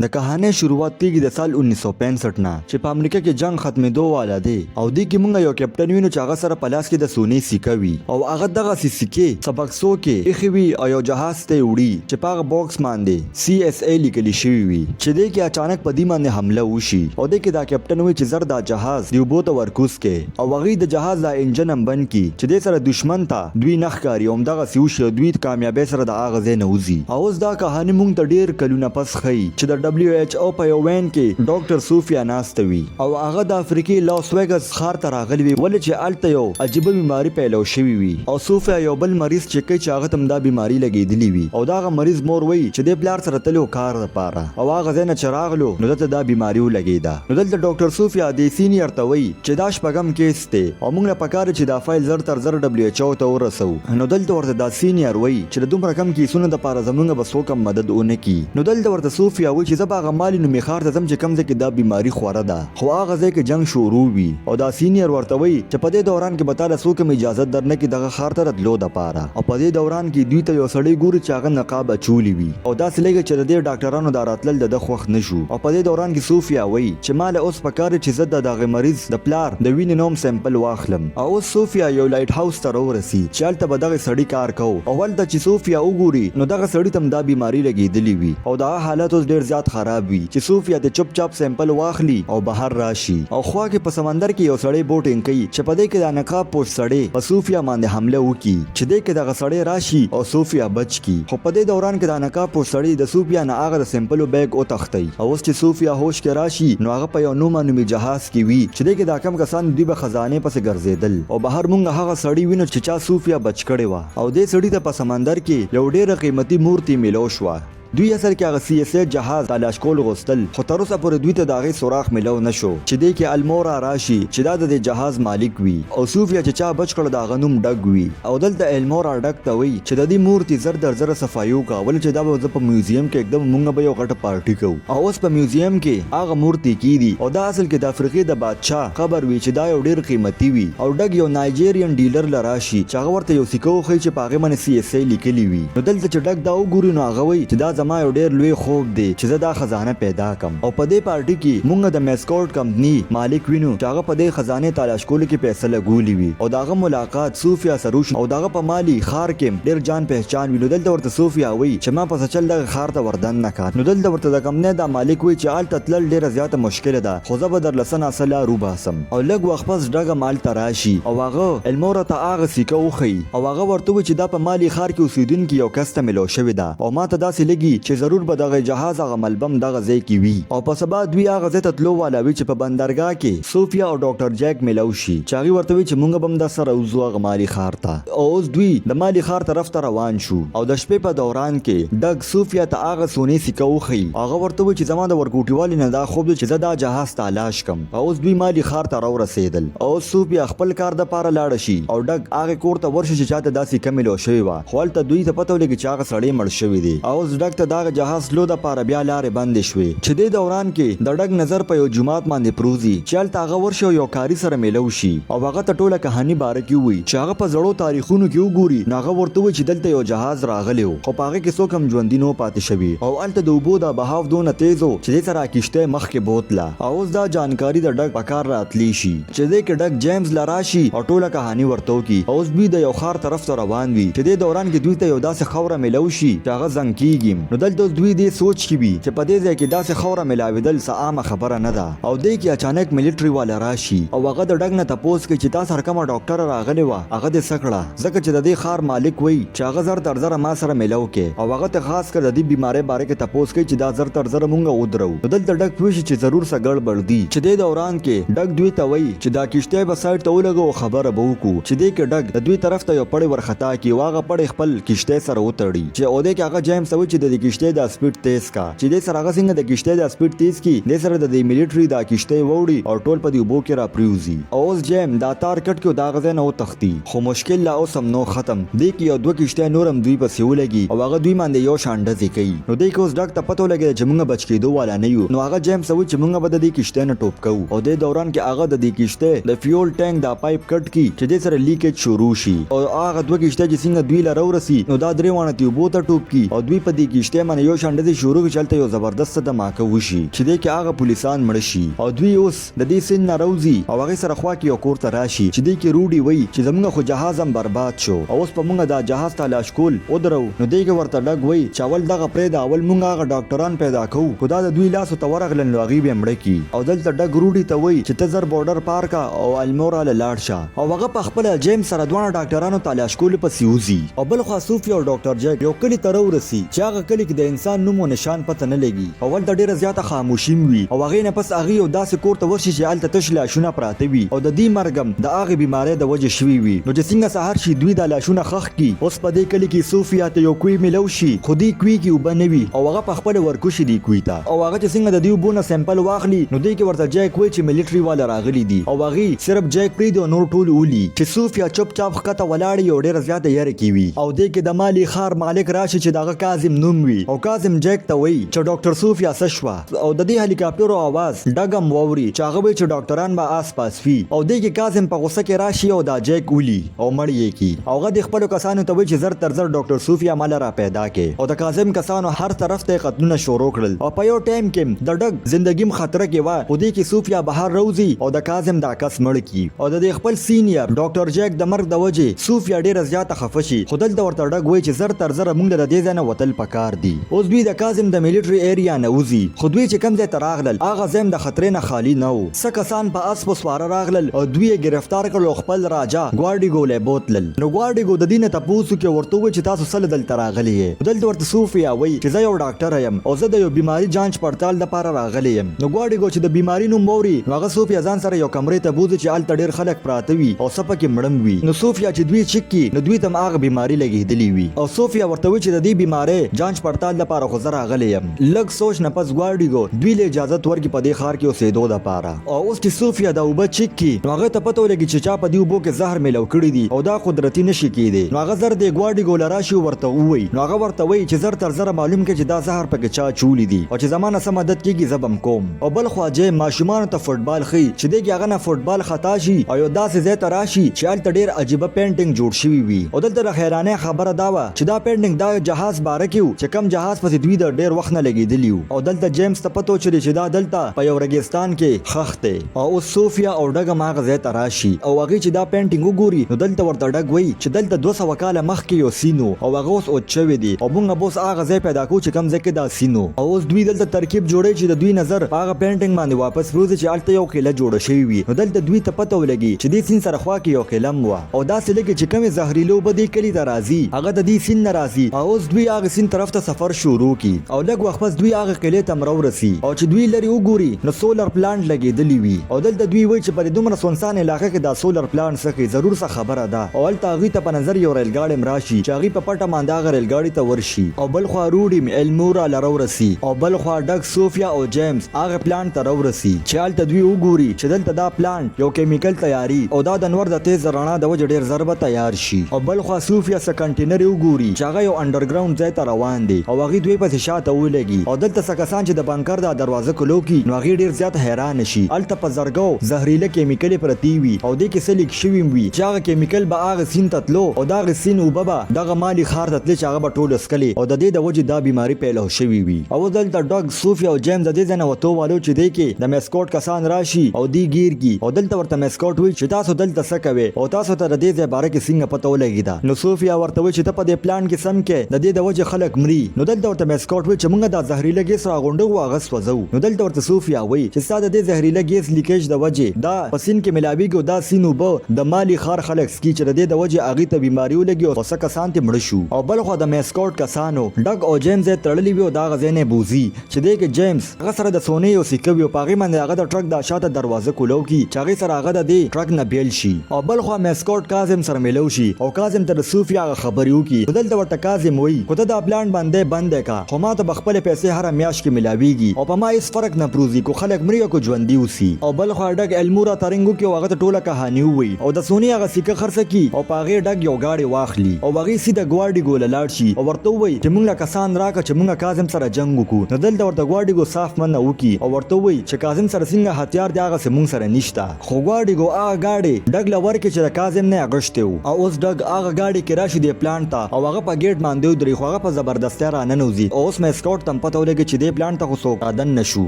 د کہانی شروعات کیږي د سال 1965 نه چې په امریکا کې جنگ ختمېدو والا دی او دې کې مونږ یو کیپټن وینو چې هغه سره په لاس کې د سونې سکه وي او هغه دغه سکه سبقسو کې ایښې وي او یو جهاز ته وړي چې په هغه باکس باندې CSA لیکل شوی وي چې دې کې اچانک په دې باندې حمله وشي او دې کې دا کیپټن وي چې زر دا جهاز دی وبو ته ورکوس کې او هغه د جهاز د انجن هم بند کی چې دې سره دشمن ته دوی نخکاری او دغه سیوش دوی کامیابی سره د هغه ځای نه وځي او اوس دا کہانی مونږ ته ډیر کلونه پس خي چې د WHO په یو وین کې ډاکټر صوفیا ناست وي او هغه د افریقې لاس ویګس ښار ته راغلی وي ولې چې الته یو عجیبه بیماری پیلو شوی وي او صوفیا یو بل مریض چې کوي چې هغه تم دا بیماری لګېدلی وي او دا مریض مور وي چې د پلار سره تلو کار لپاره او هغه ځنه چراغلو نو دته دا بیماری ولګېدا نو دلته ډاکټر صوفیا د سینیئر ته وي چې دا شپږم کیس ته او موږ نه پکاره چې دا فایل زر تر زر WHO ته ورسو نو دلته ورته دا سینیئر وي چې دومره کم کیسونه د پاره زمونږ به څوک مدد ونه کی نو دلته ورته صوفیا وي چې زبا غمالي نو میخار ته زم چې کم ځکه دا بیماری خوره ده خو هغه ځکه جنگ شروع وي او دا سینیئر ورته وي چې په دې دوران کې بتاله څوک اجازه درنه کې دغه خار ته راتلو د پاره او په دې دوران کې دوی ته یو سړی ګوري چې هغه نقاب اچولی وي او دا سلیګه چې د ډاکټرانو دا راتلل د خوښ نشو او په دې دوران کې صوفیا وي چې مال اوس پکاره چې زده دغه مریض د پلار د وینې نوم سیمپل واخلم او صوفیا یو لایټ هاوس ته ورسي چې البته به دغه سړی کار کو او ولته چې صوفیا وګوري نو دغه سړی تم دا بیماری لګېدلی وي او دا حالت اوس ډیر زیات خراب وي چې صوفیا د چپ چاپ سیمپل واخلي او بهر راشي او خوا کې په سمندر کې یو سړی بوټینګ کوي چې په دې کې د نقاب پوش سړی په صوفیا باندې حمله وکړي چې دې کې دغه سړی راشي او صوفیا بچ کی خو په دې دوران کې د نقاب پوش سړی د صوفیا نه هغه د سیمپل بیگ او تختی او اوس چې صوفیا هوش کې راشي نو هغه په یو نومانومي جهاز کې وي چې دې کې دا کم کسان دوی به خزانه پسې ګرځیدل او بهر مونږ هغه سړی وینو چې چا صوفیا بچ کړي وا او دې سړی ته په سمندر کې یو ډېر قیمتي مورتي ملو شو دوی اصل کې هغه CSA جهاز تلاش کول غوښتل خو تر اوسه پورې دوی ته د هغې سوراخ ملو نشو چې دې کې المورا راشي چې دا د جهاز مالک وي او صوفیا چې چا بچ کړ د هغه نوم ډګ وي او دلته المورا ډګ ته وي چې د دې مورتي زر در زر صفایو کا ولې چې دا به په میوزیم کې एकदम مونږ به یو غټه پارټي کوو او اوس په میوزیم کې هغه مورتي کیدي او دا اصل کې د افریقې د بادشاه قبر وي چې دا یو ډیر قیمتي وي او ډګ یو نایجیرین ډیلر لراشي چې هغه ورته یو سکو خو چې په هغه باندې CSA لیکلی وي نو دلته چې ډګ دا وګوري نو هغه وي چې دا زما یو ډیر لوی خوب دی چې زه دا خزانه پیدا کم او په دې پارټي کې مونږ د میسکوټ کمپنی مالک وینو چې هغه په دې خزانه تلاش کولو کې پیسې لګولې وي او داغه ملاقات صوفیا سروش او داغه په مالی خار کې ډیر جان پہچان وینو دلته ورته صوفیا وي چې ما په چل دغه خار ته وردن نه کار نو دلته ورته د کمپنی دا مالک وي چې آل تتل ډیر زیاته مشکل ده خو زه به در لسنه اصله روباسم او لګ وخت پس دغه مال تراشي او هغه الموره ته هغه سکه وخی او هغه ورته وي چې دا په مالی خار کې اوسیدونکو یو کس ته ملو شوی ده او ما ته داسې لګي چې ضرور به دغه جهاز هغه ملبم دغه ځای کې وي او په سبا دوی هغه ځای ته تلو والا وي چې په بندرګاه کې صوفیا او ډاکټر جیک ملو شي چې هغه ورته وي چې مونږ به هم د سره وزو هغه مالی خار ته او اوس دوی د مالی خار طرف ته روان شو او د شپې په دوران کې ډګ صوفیا ته هغه سونې سکه وخی هغه ورته وي چې زما د ورکوټیوالي نه دا خوب چې زه دا جهاز تلاش کم او اوس دوی مالی خار ته رسیدل او صوفیا خپل کار د پاره لاړ شي او ډګ هغه کور ته ورشي چې چاته داسې کملو شوی وا خپل ته دوی ته پته ولګي چې هغه سړی مړ شوی دی او اوس ډګ ته دا جهاز لو د پاره بیا لارې بند شوي چې د دوران کې د ډګ نظر په یو جمعات باندې پروزي چې هلته هغه ورشي یو کاری سره ملو شي او هغه ته ټوله کہانی باره کې وي چې هغه په زړو تاریخونو کې وګوري نو هغه ورته وي چې دلته یو جهاز راغلی و خو په هغه کې څوک هم ژوندي نه پاتې شوي او هلته د اوبو د بهاو دونه تیز و چې دې سره کشته مخکې بوتله او اوس دا جانکاری د ډګ په کار راتلی شي چې دې کې ډګ جیمز لراشي او ټوله کہانی ورته وکي او اوس دوی د یو خار طرف ته روان وي چې دې دوران کې دوی ته یو داسې خوره ملو شي چې هغه زنګ کیږي نو دلته دوی دې سوچ کی وي چې په دې ځای کې داسې خوره ملاویدل څه عامه خبره نه ده او دې کې اچانک ملټري والا راشي او هغه د ډګ نه تپوس کوي چې تاسو هر کومه ډاکټر راغلی و هغه دې سکړه ځکه چې د دې خار مالک وي چې هغه زر تر زر ما سره ملو کې او هغه ته خاص کر د دې بیماری باره کې تپوس کوي چې دا زر تر زر مونږ ودرو دلته ډګ پوښي چې ضرور څه ګړبړ دي چې دې دوران کې ډګ دوی ته وایي چې دا کشته به سایت ته ولګو خبره به وکړو چې دې کې ډګ د دوی طرف ته یو پړی ورختا کی واغه پړی خپل کشته سره وتړي چې او دې کې هغه جیم سوي چې د کشته د سپیډ تیز کا چې دې سره هغه څنګه د کشته د سپیډ تیز کی دې سره د ملټري د کشته ووري او ټول په دې بو کې را پریوزي او اوس جیم دا تار کټ کې دا غزه نه و تختی خو مشکل لا اوس هم نو ختم دې کې یو دوه کشته نورم دوی په سیو لګي او هغه دوی باندې یو شانډه ځکي نو دې کې اوس ډاکټر پته لګي چې موږ بچ کېدو والا نه یو نو هغه جیم سوي چې موږ به د دې کشته نه ټوپ کوو او د دوران کې هغه د دې کشته د فیول ټانک دا پایپ کټ کی چې دې سره لیکیج شروع شي او هغه دوه کشته چې څنګه دوی لاره ورسي نو دا درې وانه تیوبو ته ټوپ کی او دوی په دې فرشته من یو شاندې شروع چلته یو زبردست دماکه وشي چې دې کې هغه پولیسان مړ شي او دوی اوس د دې سن ناروزي او هغه سره خوا کې یو کور ته راشي چې دې کې روډي وای چې زمونږ خو جهاز هم برباد شو او اوس په مونږ دا جهاز تلاش کول او درو نو دې کې ورته ډګ وای چې اول دغه پرې دا اول مونږ هغه ډاکټران پیدا کوو خدا د دوی لاس ته ورغلن لوغي به مړ کی او دلته ډګ روډي ته وای چې تزر بورډر پارک او المورا لاړ شه او هغه په خپل جیمز سره دوه ډاکټرانو تلاش کول په سیوزي او بل خو صوفي او ډاکټر جک یو کلی تر ورسی چې هغه کلی کې د انسان نوم او نشان پته نه لګي اول د ډیره زیاته خاموشي وي او هغه نه پس هغه یو داسې کور ته ورشي چې الته تش لاشونه پراته وي او د دې مرګم د هغه بیماری د وجه شوی وي نو چې څنګه سهار شي دوی د لاشونه خخ کی اوس په دې کلی کې صوفیا ته یو کوی ملو شي خودي کوی کې وبنوي او هغه په خپل ورکوشي دی کوی ته او هغه چې څنګه د دیو بونه سیمپل واخلي نو دې کې ورته جای کوی چې ملټری والا راغلي دي او هغه صرف جای پری دی نور ټول ولي چې صوفیا چپ چاپ خطه ولاړی او ډیره زیاته یاره کی وي او دې کې د مالی خار مالک راشي چې دغه کاظم نوم وي او کاظم جیک ته وایي چې ډاکټر صوفیا سشوا او د دې هلیکاپټر आवाज ډګم ووري چې هغه وایي چې ډاکټران به آس پاس وي او دې کې کاظم په غوسه کې راشي او دا جیک ولي او مړ یې کی او هغه د خپل کسانو ته وایي چې زر تر زر ډاکټر صوفیا مال را پیدا کې او د کاظم کسانو هر طرف ته قتلونه شروع کړل او په یو ټایم کې د ډګ ژوندګیم خطر کې و او دې کې صوفیا بهر روزي او د کاظم دا کس مړ کی او د خپل سینیئر ډاکټر جیک د مرګ د وجه صوفیا ډیره زیاته خفه شي خدل د ورته ډګ وایي چې زر تر زر موږ د دې ځنه وتل پکار دي اوس دوی د کاظم د میلیټری ایریا نه وځي خو دوی چې کم ځای ته راغلل هغه ځای د خطرې نه خالی نه و څه کسان په اس په سواره راغلل او دوی یې گرفتار کړل خپل راجا ګواډیګو له بوتلل نو ګواډیګو د دې نه تاسو کې ورته وایي چې تاسو سره دلته راغلی یې دلته ورته صوفیا وایي چې زه یو ډاکټر یم او زه د یو بیماری جانچ پړتال لپاره راغلی یم نو ګواډیګو چې د بیماری نوم موري هغه صوفیا ځان سره یو کمرې ته بوزي چې الته ډیر خلک پراته وي او سپه کې مړم وي نو صوفیا چې دوی چک کی نو دوی ته هغه بیماری لګېدلی وي او صوفیا ورته وایي چې د دې بیماری جانچ پړتال لپاره خو زه راغلی یم لږ سوچ نه پس ګواډیګو دوی له اجازه ورکړي په دې ښار کې اوسېدو دپاره او اوس چې صوفیا د اوبه چک کی نو هغه ته پته ولګي چې چا په دې اوبو کې زهر میلاو کړي دي او دا قدرتي نشي کېدی نو هغه زر د ګواډیګو له راشي ورته ووایي نو هغه ورته وایي چې زر تر زره معلوم کړي چې دا زهر پکې چا چولی دي او چې زما نه څه مدد کېږي زه به هم کوم او بل خوا جې ماشومانو ته فوټبال ښیي چې دې کې هغه نه فوټبال خطا شي او یو داسې ځای ته راشي چې هلته ډېر عجیبه پینټینګ جوړ شوي وي او دلته د حیرانۍ خبره دا وه چې دا پینټینګ دا جهاز باره کې و چې کم جهاز پسې دوی د ډېر وخت نه لګېدلي وو او دلته جیمز ته پته وچلي چې دا دلته په یو رګستان کې خښ دی او اوس صوفیا او ډګم هغه ځای ته راشي او هغې چې دا پینټینګ وګوري نو دلته ورته ډګ وایي چې دلته 200 کاله مخکې یو سین و او هغه اوس اوت شوی دی او موږ به اوس هغه ځای پیدا کوو چې کم ځای کې دا سین و او اوس دوی دلته ترکیب جوړوي چې د دوی نظر په هغه پینټینګ باندې واپس روزي چې هلته یو قلعه جوړه شوې وي نو دلته دوی ته پته ولګي چې دې سین سره خوا کې یو قلعه هم وه او داسې لکه چې کومې زهریلې اوبه دې کلي ته راځي هغه د دې سین نه راځي او اوس دوی هغه سین طرف ته سفر شروع کی او لږ وخت پس دوی هغه قلعې ته ورسي او چې دوی لري وګوري نو سولر پلانټ لګېدلی وي او دلته دوی وایي چې په دومره سنسان علاقه کې دا سولر پلانټ څه ضرور څه خبره ده او هلته هغوی ته په نظر یو ریل ګاډی هم راشي چې هغوی په پټه باندې هغه ریل ګاډي ته ورشي او بل خوا روډیم المورا له ورسي او بل خوا ډګ صوفیا او جیمز هغه پلانټ ته ورسي چې هلته دوی وګوري چې دلته دا پلانټ یو کیمیکل تیاري او دا د نور د تیز رڼا د وجې ډېر ژر به تیار شي او بل خوا صوفیا څه کنټینر وګوري چې هغه یو انډرګراونډ ځای ته روان دی او هغوی دوی پسې شاته ولګي او دلته څه کسان چې د بنکر دا دروازه کلو کی نو هغوی ډېر زیات حیران شي هلته په زرګو زهریله کیمیکلې پرتې وي او دې کې څه لیک شوي وي چې هغه کیمیکل به هغه سین ته تلو او دغه سین اوبه به دغه مالي ښار ته تلې چې هغه به ټول څکلې او د دې د وجې دا بیماري پیدا شوي وي او دلته ډګ صوفیا او جیمز د دې ځای نه وتو والو چې دی کې د میسکوټ کسان راشي او دی گیر کی او دلته ورته میسکوټ وایي چې تاسو دلته څه کوئ او تاسو ته د دې ځای باره کې څنګه پته ولګېده نو صوفیا ورته وایي چې ته په دې پلان کې سم کې د دې د وجې خلک مري نو دلته ورته میسکوټ وایي چې موږ دا زهریله ګیس راغونډو هغه سوځو نو دلته ورته صوفیا وایي چې ستا د دې زهریله ګیس لیکیج د وجې دا په سین کې ملاویږي او دا سین اوبه د مالي ښار خلک څکي چې د دې د وجې هغوی ته بیماري ولګي او څه کسان ترې مړه شو او بل خوا د میسکوټ کسانو ډګ او جیمز یې تړلي وي او دا هغه ځای نه بوځي چې دی کې جیمز هغه سره د سونې یو سکه وي او په هغې باندې هغه د ټرک د شاته دروازه کولو کی چې هغې سره هغه د دې ټرک نه بیل شي او بل خوا میسکوټ کاظم سره میلو شي او کاظم ته د صوفیا هغه خبرې وکړي نو دلته ورته کاظم وایي خو ته دا پلانټ باندې بند دی که خو ما ته به خپلې پیسې هره میاشت کې میلاویږي او په ما هېڅ فرق نه پروزي کو خلک مري او کو ژوندي اوسي او بل خوا ډګ المورا ترنګ وکړي او هغه ته ټوله کهاني ووایي او د سونې هغه سکه خرڅه کړي او په هغې ډګ یو ګاډی واخلي او هغې سیده ګواډیګو له لاړ شي او ورته ووایي چې موږ له کسان راکړه چې موږ کاظم سره جنګ وکړو نو دلته ورته ګواډیګو صاف مننه وکړي او ورته ووایي چې کاظم سره څنګه هتیار دی هغسې موږ سره نشته خو ګواډیګو هغه ګاډی ډګ له ورکړي چې د کاظم نه یې غشتی و او اوس ډګ هغه ګاډي کې راشي دې پلانټ ته او هغه په ګیټ باندې ودرېږي خو هغه په زبردستیا را ننوزي او اوس میسکوټ تم پته ولګي چې دې پلان ته خو څوک رادن نشو.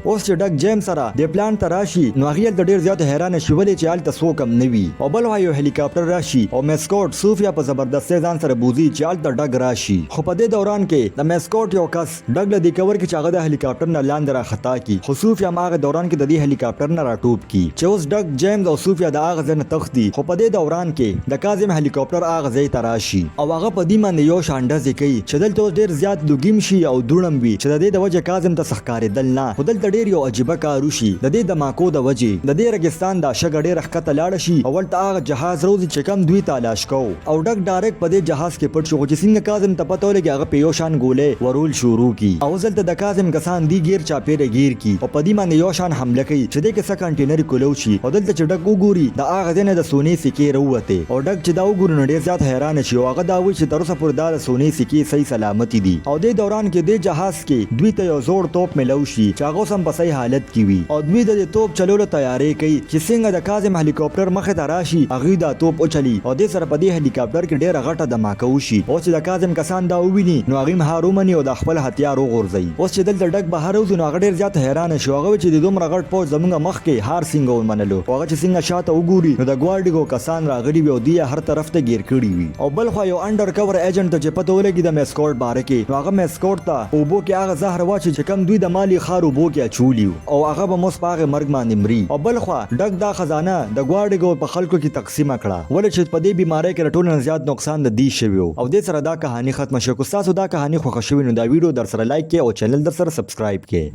اوس چې ډک جیم سره د پلان ته راشي نو هغه د ډیر زیات حیران شي ولې چې هلته څوک هم نه وي او بل وایو هلیکاپټر راشي او میسکوټ صوفیا په زبردستۍ ځان سره بوزي چې هلته ډګ راشي. خو په دې دوران کې د میسکوټ یو کس ډګ له دې کور کې چې هغه د هلیکاپټر نه لاندې را خطا کی خو صوفیا هغه دوران کې د دې هلیکاپټر نه راټوپ کی چې اوس ډګ جیمز او صوفیا د هغه ځای نه تښتي. خو په دې دوران کې د کاظم هلیکاپټر هغه ځای ته راشي او هغه په دې باندې یو شانډه کوي چې دلته ډیر زیات لوګیم شي او دوړم وي چې د دې د وجه کاظم ته ښکارېدل نه خو دلته ډیر یو عجیبه کار وشي د دې د ماکو د وجه د دې رګستان دا شګه ډیره ښکته لاړه شي او ولته هغه جهاز روزي چې کم دوی تلاش کو او ډګ ډایرکټ په دې جهاز کې پټ شو چې څنګه کاظم ته پته ولګي هغه په یو شان ګولې ورول شروع کی او ځلته د کاظم کسان دی گیر چاپیره گیر کی او په دې باندې یو شان حمله کوي چې دې کې څه کنټینر کولو شي او دلته چې ډګ وګوري د هغه ځای نه د سونې سکې راووته او ډګ چې دا وګوري نو ډیر زیات حیران شي او هغه دا وایي چې تر اوسه پورې دا د سونې سکې صحیح سلامتي دي او دې دوران کې دې جهاز کې دوی ته یو زوړ توپ ملو شي چې هغه سم په صحیح حالت کې وي او دوی د توپ چلولو تیاری کوي چې څنګه د کاظم هلیکاپټر مخه ته راشي هغه دا توپ اوچلي او دې سره په دې هلیکاپټر کې ډیره غټه دماکه وشي او چې د کاظم کسان دا وویني نو هغه مهارومني او د خپل هتیار وغورځي. اوس چې دلته ډګ بهر وځي نو هغه ډیر زیات حیران شي هغه چې د دومره غټ پوج زمونږ مخ کې هار سنگ ومنلو هغه چې څنګه شاته وګوري نو د ګواډیګو کسان راغلي وي او دی هر طرف ته گیر کړي وي او بل خو یو انډر کور ایجنټ ته چې پته ولګي د میسکوټ باره کې نو هغه میسکوټ ته او بو کې هغه زهر واچي چې کم دوی د مالی خارو بو کې اچولی او هغه به موس پاغه مرګ باندې مري او بل خو ډګ دا خزانه د ګواډیګو په خلکو کې تقسیم کړه ولې چې په دې بیماری کې ټول زیات نقصان د دی شوی او دې سره دا کہانی ختم شوه. کو تاسو دا کہانی خوښ شوی نو دا ویډیو در سره لایک کړئ او چینل در سره سبسکرایب کړئ.